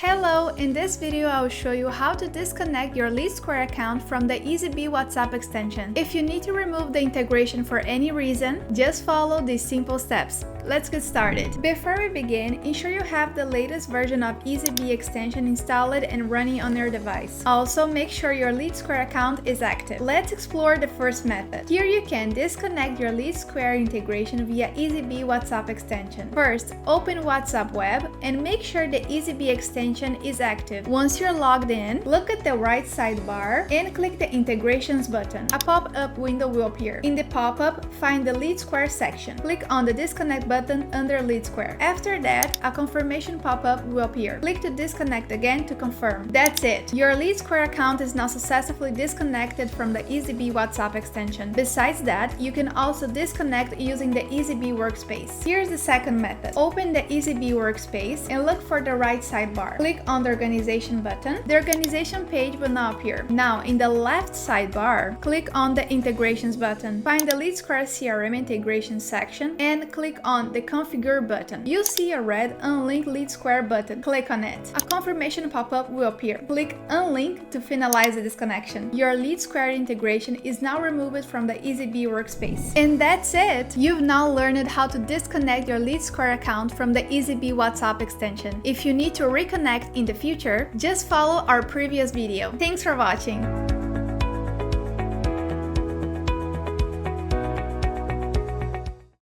Hello, in this video I will show you how to disconnect your LeadSquared account from the Eazybe WhatsApp extension. If you need to remove the integration for any reason, just follow these simple steps. Let's get started. Before we begin, ensure you have the latest version of Eazybe extension installed and running on your device. Also, make sure your LeadSquared account is active. Let's explore the first method. Here you can disconnect your LeadSquared integration via Eazybe WhatsApp extension. First, open WhatsApp web and make sure the Eazybe extension is active. Once you're logged in, look at the right sidebar and click the Integrations button. A pop-up window will appear. In the pop-up, find the LeadSquared section. Click on the Disconnect button under LeadSquared. After that, a confirmation pop-up will appear. Click to disconnect again to confirm. That's it! Your LeadSquared account is now successfully disconnected from the Eazybe WhatsApp extension. Besides that, you can also disconnect using the Eazybe workspace. Here's the second method. Open the Eazybe workspace and look for the right sidebar. Click on the Organization button. The organization page will now appear. Now, in the left sidebar, click on the Integrations button. Find the LeadSquared CRM integration section and click on the Configure button. You'll see a red Unlink LeadSquared button. Click on it. A confirmation pop-up will appear. Click Unlink to finalize the disconnection. Your LeadSquared integration is now removed from the Eazybe workspace. And that's it! You've now learned how to disconnect your LeadSquared account from the Eazybe WhatsApp extension. If you need to reconnect in the future, just follow our previous video. Thanks for watching!